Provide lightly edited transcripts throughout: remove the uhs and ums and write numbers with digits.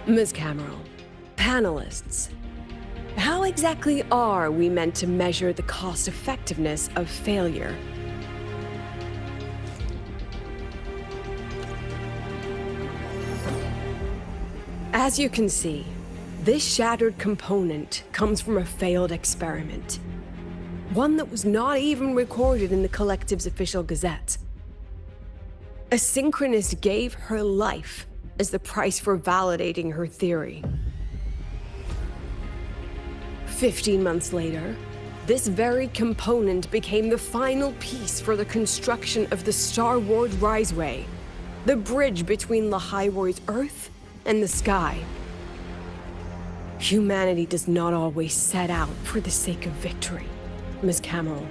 Ms. Cameron, panelists, how exactly are we meant to measure the cost-effectiveness of failure? As you can see, this shattered component comes from a failed experiment. One that was not even recorded in the Collective's official gazette. A synchronist gave her life as the price for validating her theory. 15 months later, this very component became the final piece for the construction of the Star Wars Riseway, the bridge between Lahairoy's Earth and the sky. Humanity does not always set out for the sake of victory, Ms. Cameron.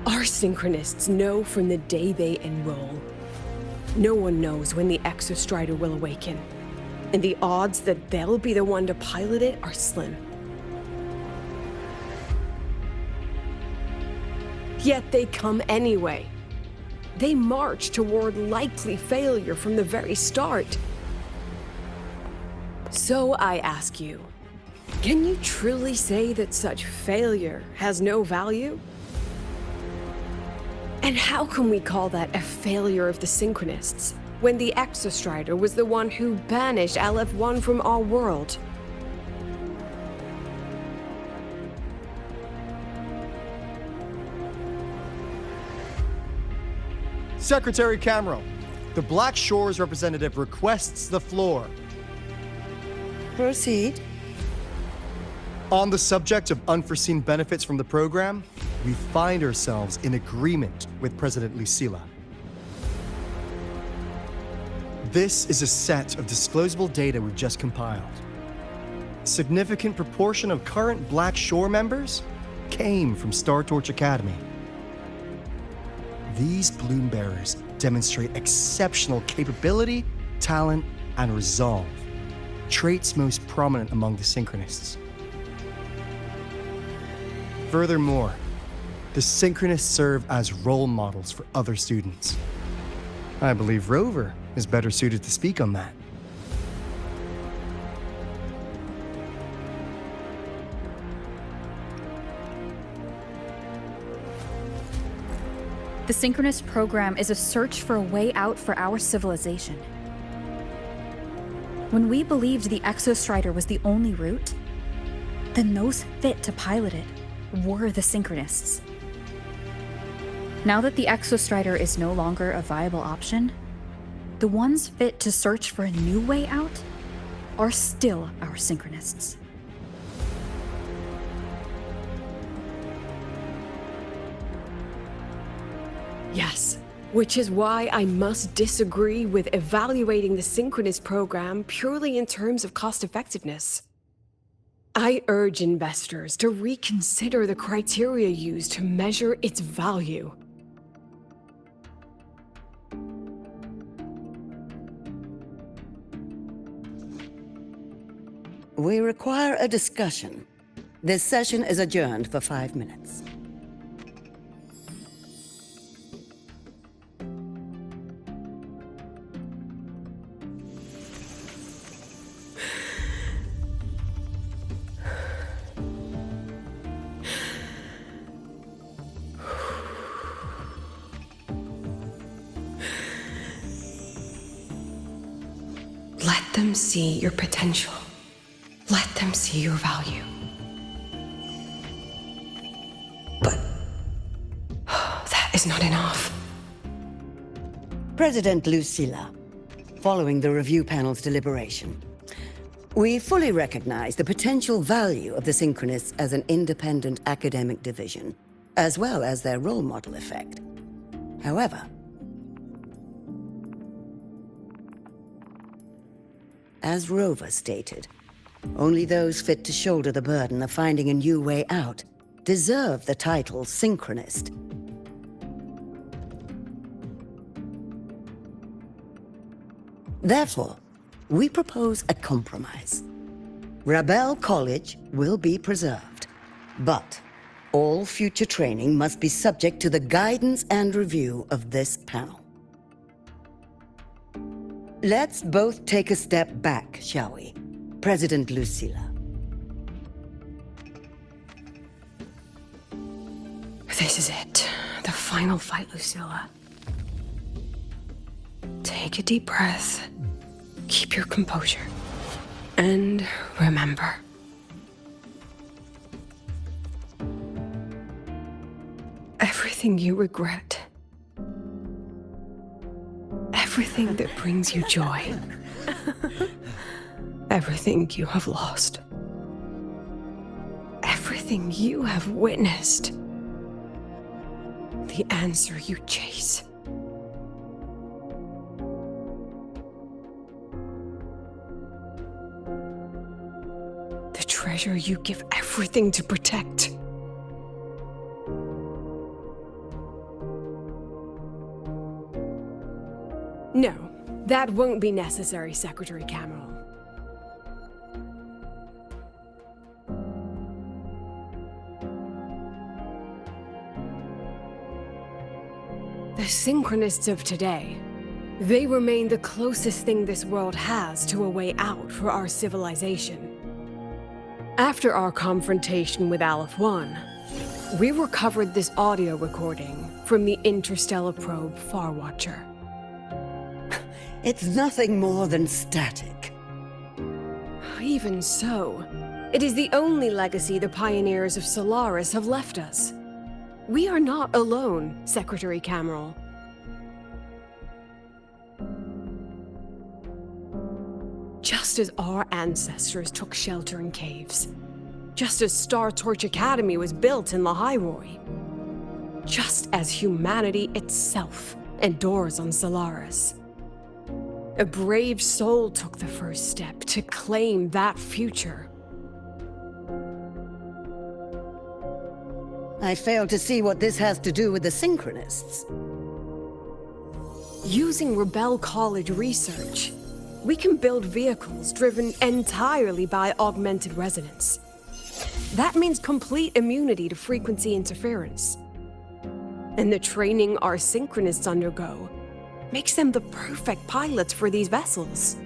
Our synchronists know from the day they enroll. No one knows when the Exostrider will awaken, and the odds that they'll be the one to pilot it are slim. Yet they come anyway. They march toward likely failure from the very start. So I ask you, can you truly say that such failure has no value? And how can we call that a failure of the Synchronists, when the Exostrider was the one who banished LF1 from our world? Secretary Cameron, the Black Shores representative requests the floor. Proceed. On the subject of unforeseen benefits from the program, we find ourselves in agreement with President Lucilla. This is a set of disclosable data we've just compiled. A significant proportion of current Black Shore members came from Star Torch Academy. These bloom bearers demonstrate exceptional capability, talent, and resolve, traits most prominent among the Synchronists. Furthermore, the Synchronists serve as role models for other students. I believe Rover is better suited to speak on that. The Synchronist program is a search for a way out for our civilization. When we believed the Exostrider was the only route, then those fit to pilot it were the Synchronists. Now that the Exostrider is no longer a viable option, the ones fit to search for a new way out are still our Synchronists. Yes, which is why I must disagree with evaluating the Synchronist program purely in terms of cost-effectiveness. I urge investors to reconsider the criteria used to measure its value. We require a discussion. This session is adjourned for 5 minutes. Let them see your potential. Let them see your value. But that is not enough. President Lucilla, following the review panel's deliberation, we fully recognize the potential value of the Synchronists as an independent academic division, as well as their role model effect. However, as Rover stated, only those fit to shoulder the burden of finding a new way out deserve the title Synchronist. Therefore, we propose a compromise. Rebel College will be preserved, but all future training must be subject to the guidance and review of this panel. Let's both take a step back, shall we? President Lucilla. This is it. The final fight, Lucilla. Take a deep breath. Keep your composure. And remember. Everything you regret. Everything that brings you joy. Everything you have lost. Everything you have witnessed. The answer you chase. The treasure you give everything to protect. No, that won't be necessary, Secretary Cameron. The Synchronists of today, they remain the closest thing this world has to a way out for our civilization. After our confrontation with Aleph 1, we recovered this audio recording from the interstellar probe Farwatcher. It's nothing more than static. Even so, it is the only legacy the pioneers of Solaris have left us. We are not alone, Secretary Cameron. Just as our ancestors took shelter in caves, just as Star Torch Academy was built in La Hyroi, just as humanity itself endures on Solaris, a brave soul took the first step to claim that future. I fail to see what this has to do with the Synchronists. Using Rebel College research, we can build vehicles driven entirely by augmented resonance. That means complete immunity to frequency interference. And the training our Synchronists undergo makes them the perfect pilots for these vessels.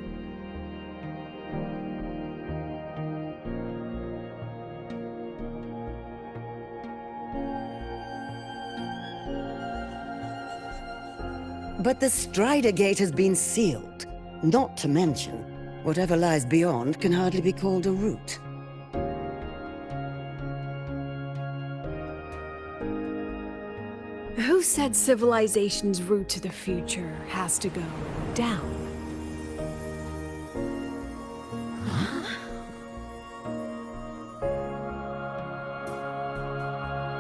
But the Strider Gate has been sealed. Not to mention, whatever lies beyond can hardly be called a route. Who said civilization's route to the future has to go down?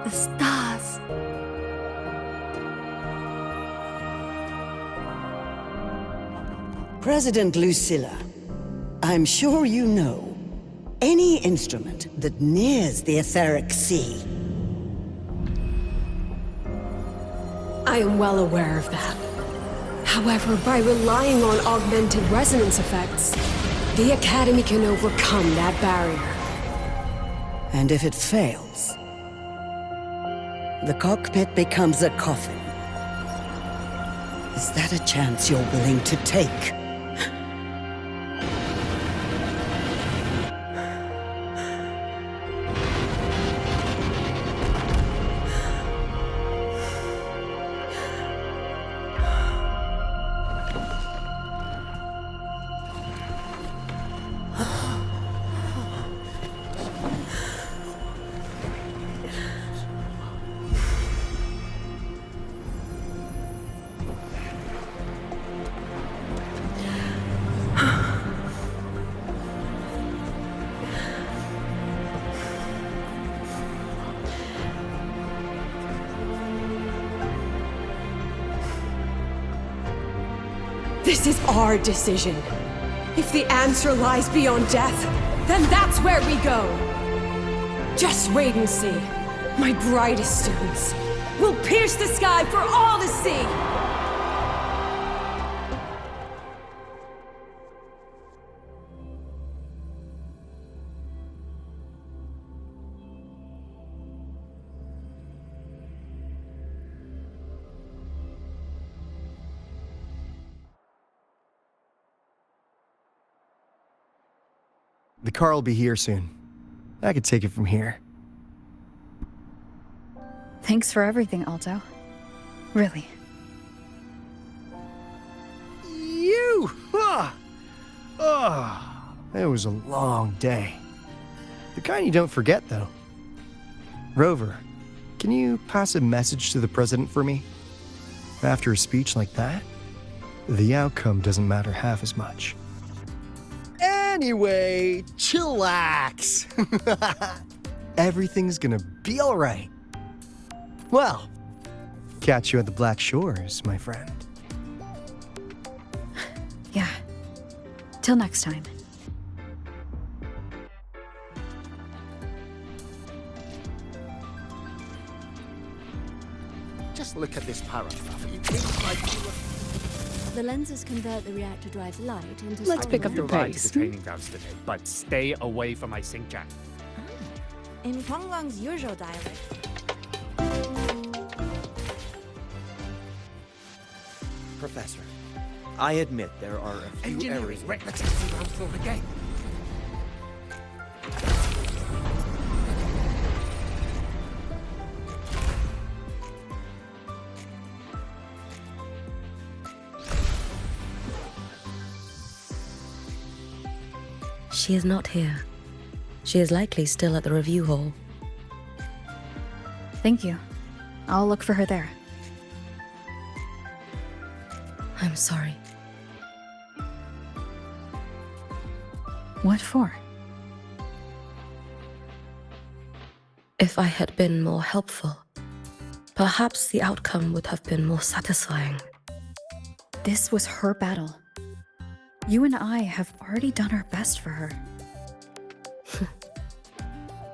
The stars. President Lucilla, I'm sure you know, any instrument that nears the etheric sea. I am well aware of that. However, by relying on augmented resonance effects, the Academy can overcome that barrier. And if it fails, the cockpit becomes a coffin. Is that a chance you're willing to take? This is our decision. If the answer lies beyond death, then that's where we go. Just wait and see. My brightest students will pierce the sky for all to see. The car will be here soon. I could take it from here. Thanks for everything, Alto. Really. You! It was a long day. The kind you don't forget, though. Rover, can you pass a message to the president for me? After a speech like that, the outcome doesn't matter half as much. Anyway, chillax. Everything's gonna be all right. Well, catch you at the Black Shores, my friend. Yeah. Till next time. Just look at this paragraph. It looks like you were... The lenses convert the reactor drive light into... Let's pick up the You'll ride to pace. the training grounds today, but stay away from my sync jack. In Huanglang's usual dialect. Professor, I admit there are a few Engineering, areas... right, let's see the ground floor again. She is not here. She is likely still at the review hall. Thank you. I'll look for her there. I'm sorry. What for? If I had been more helpful, perhaps the outcome would have been more satisfying. This was her battle. You and I have already done our best for her.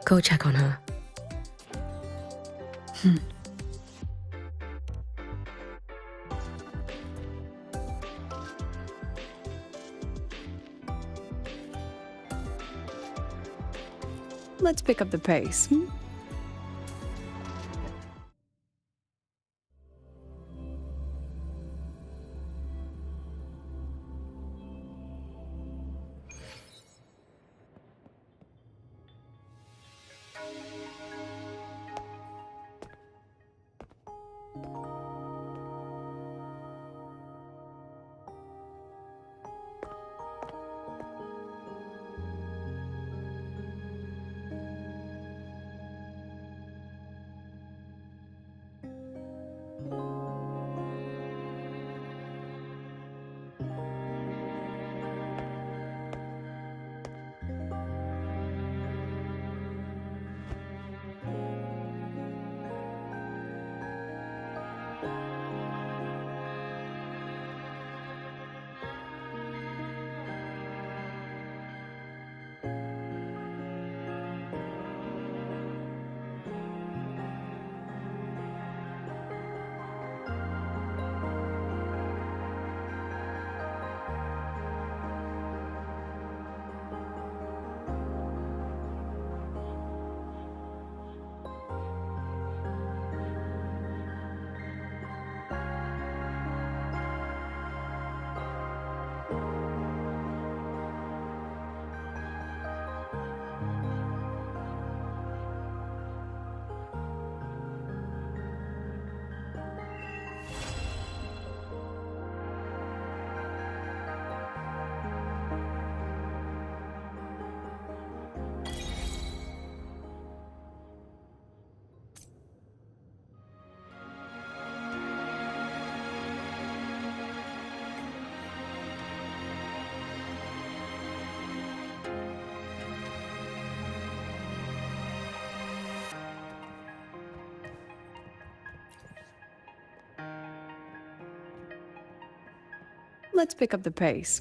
Go check on her. Let's pick up the pace. Let's pick up the pace.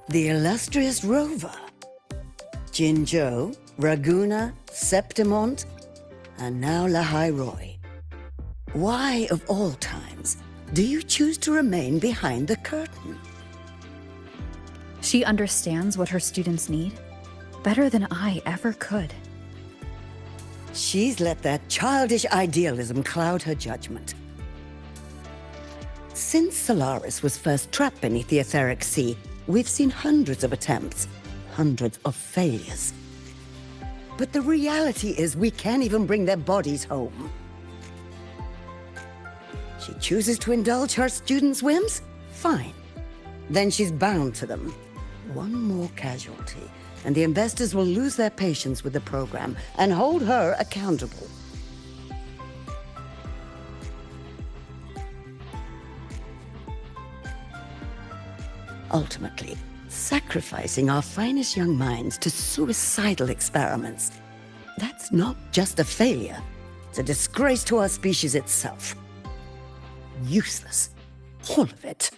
The illustrious Rover. Jinzhou, Raguna, Septimont, and now Lahai Roy. Why, of all times, do you choose to remain behind the curtain? She understands what her students need better than I ever could. She's let that childish idealism cloud her judgment. Since Solaris was first trapped beneath the etheric sea, we've seen hundreds of attempts, hundreds of failures. But the reality is we can't even bring their bodies home. She chooses to indulge her students' whims? Fine. Then she's bound to them. One more casualty, and the investors will lose their patience with the program and hold her accountable. Ultimately, sacrificing our finest young minds to suicidal experiments. That's not just a failure. It's a disgrace to our species itself. Useless. All of it.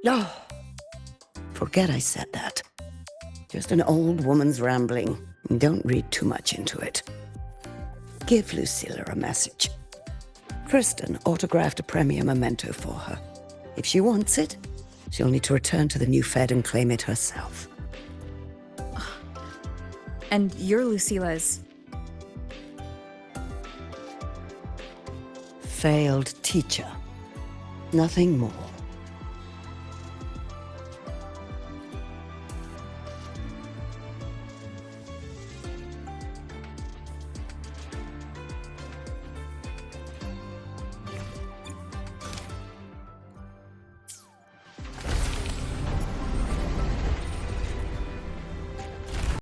Oh, forget I said that. Just an old woman's rambling. Don't read too much into it. Give Lucilla a message. Kristen autographed a premier memento for her. If she wants it, she'll need to return to the new Fed and claim it herself. And you're Lucilla's. Failed teacher. Nothing more.